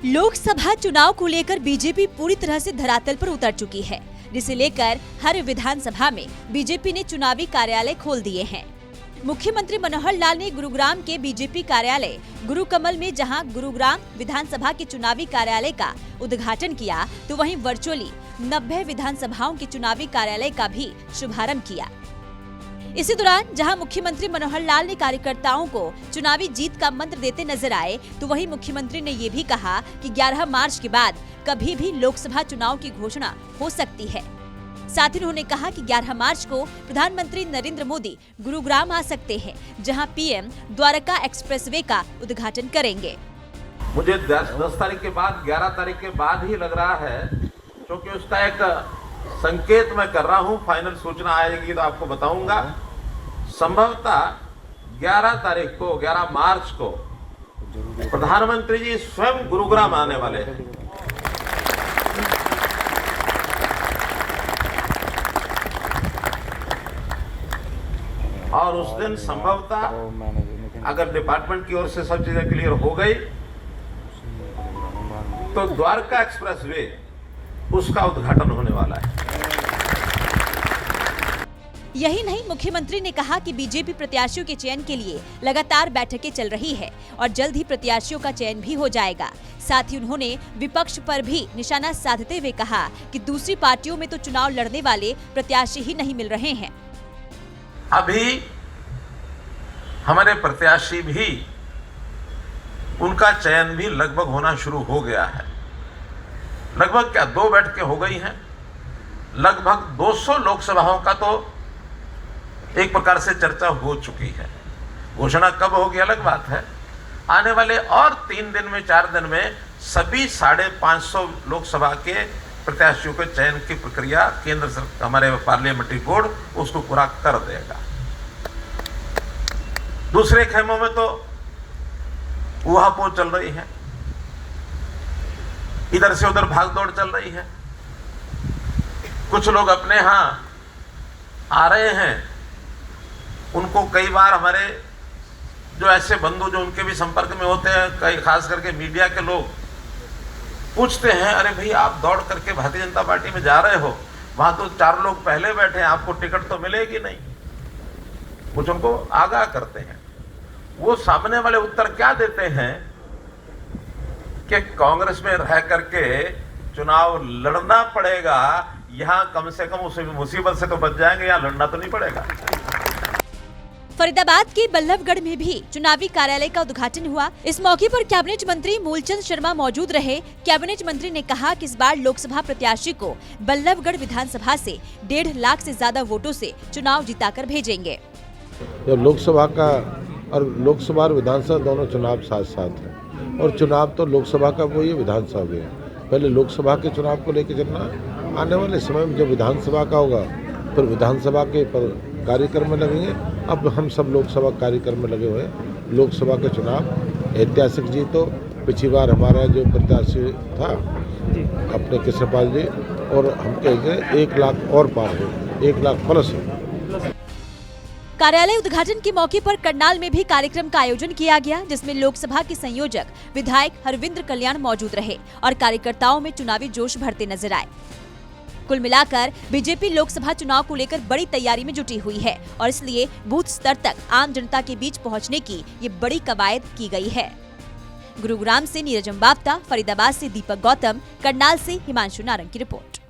लोकसभा चुनाव को लेकर बीजेपी पूरी तरह से धरातल पर उतर चुकी है, जिसे लेकर हर विधानसभा में बीजेपी ने चुनावी कार्यालय खोल दिए हैं। मुख्यमंत्री मनोहर लाल ने गुरुग्राम के बीजेपी कार्यालय गुरु कमल में जहां गुरुग्राम विधानसभा के चुनावी कार्यालय का उद्घाटन किया, तो वहीं वर्चुअली 90 विधानसभाओं के चुनावी कार्यालय का भी शुभारंभ किया। इसी दौरान जहां मुख्यमंत्री मनोहर लाल ने कार्यकर्ताओं को चुनावी जीत का मंत्र देते नजर आए, तो वहीं मुख्यमंत्री ने ये भी कहा कि 11 मार्च के बाद कभी भी लोकसभा चुनाव की घोषणा हो सकती है। साथ ही उन्होंने कहा कि 11 मार्च को प्रधानमंत्री नरेंद्र मोदी गुरुग्राम आ सकते हैं, जहां पीएम द्वारका एक्सप्रेसवे का उद्घाटन करेंगे। मुझे 10 तारीख के बाद 11 तारीख के बाद ही लग रहा है, क्योंकि उसका एक संकेत मैं कर रहा हूं। फाइनल सूचना आएगी तो आपको बताऊंगा। संभवतः 11 तारीख को 11 मार्च को प्रधानमंत्री जी स्वयं गुरुग्राम आने वाले हैं। और उस दिन संभवतः अगर डिपार्टमेंट की ओर से सब चीजें क्लियर हो गई तो द्वारका एक्सप्रेसवे उसका उद्घाटन होने वाला है। यही नहीं, मुख्यमंत्री ने कहा कि बीजेपी प्रत्याशियों के चयन के लिए लगातार बैठकें चल रही है और जल्द ही प्रत्याशियों का चयन भी हो जाएगा। साथ ही उन्होंने विपक्ष पर भी निशाना साधते हुए कहा कि दूसरी पार्टियों में तो चुनाव लड़ने वाले प्रत्याशी ही नहीं मिल रहे हैं। अभी हमारे प्रत्याशी भी, उनका चयन भी लगभग होना शुरू हो गया है। लगभग 2 बैठकें हो गई हैं। लगभग 200 लोकसभाओं का तो एक प्रकार से चर्चा हो चुकी है। घोषणा कब होगी अलग बात है। आने वाले और 3 दिन में 4 दिन में सभी 550 लोकसभा के प्रत्याशियों के चयन की प्रक्रिया केंद्र सरकार, हमारे पार्लियामेंट्री बोर्ड उसको पूरा कर देगा। दूसरे खेमों में तो ऊहापोह चल रही है, इधर से उधर भागदौड़ चल रही है। कुछ लोग अपने यहाँ आ रहे हैं, उनको कई बार हमारे जो ऐसे बंधु जो उनके भी संपर्क में होते हैं, कई खास करके मीडिया के लोग पूछते हैं, अरे भाई आप दौड़ करके भारतीय जनता पार्टी में जा रहे हो, वहां तो 4 लोग पहले बैठे हैं, आपको टिकट तो मिलेगी नहीं। कुछ उनको आगाह करते हैं। वो सामने वाले उत्तर क्या देते हैं कि कांग्रेस में रह करके चुनाव लड़ना पड़ेगा, यहां कम से कम उस मुसीबत से तो बच जाएंगे, यहां लड़ना तो नहीं पड़ेगा। फरीदाबाद के बल्लभगढ़ में भी चुनावी कार्यालय का उद्घाटन हुआ। इस मौके पर कैबिनेट मंत्री मूलचंद शर्मा मौजूद रहे। कैबिनेट मंत्री ने कहा कि इस बार लोकसभा प्रत्याशी को बल्लभगढ़ विधानसभा से 1.5 लाख से ज्यादा वोटों से चुनाव जिताकर भेजेंगे। जब लोकसभा का और लोकसभा और विधानसभा दोनों चुनाव साथ साथ हैं, और चुनाव तो लोकसभा का वो ही विधानसभा भी है। पहले लोकसभा के चुनाव को लेकर चलना, आने वाले समय में जब विधानसभा का होगा फिर विधानसभा के कार्यक्रम में लगेंगे। अब हम सब लोकसभा कार्यक्रम में लगे हुए हैं। लोकसभा के चुनाव ऐतिहासिक जीत हो। पिछली बार हमारा जो प्रत्याशी था अपने कृष्णपाल जी, और हम कहेंगे 1 लाख और पार हो, 1 लाख प्लस हो। कार्यालय उद्घाटन के मौके पर करनाल में भी कार्यक्रम का आयोजन किया गया, जिसमें लोकसभा के संयोजक विधायक हरविंद्र कल्याण मौजूद रहे और कार्यकर्ताओं में चुनावी जोश भरते नजर आए। कुल मिलाकर बीजेपी लोकसभा चुनाव को लेकर बड़ी तैयारी में जुटी हुई है और इसलिए बूथ स्तर तक आम जनता के बीच पहुंचने की ये बड़ी कवायद की गई है। गुरुग्राम से नीरज अम्बावता, फरीदाबाद से दीपक गौतम, करनाल से हिमांशु नारंग की रिपोर्ट।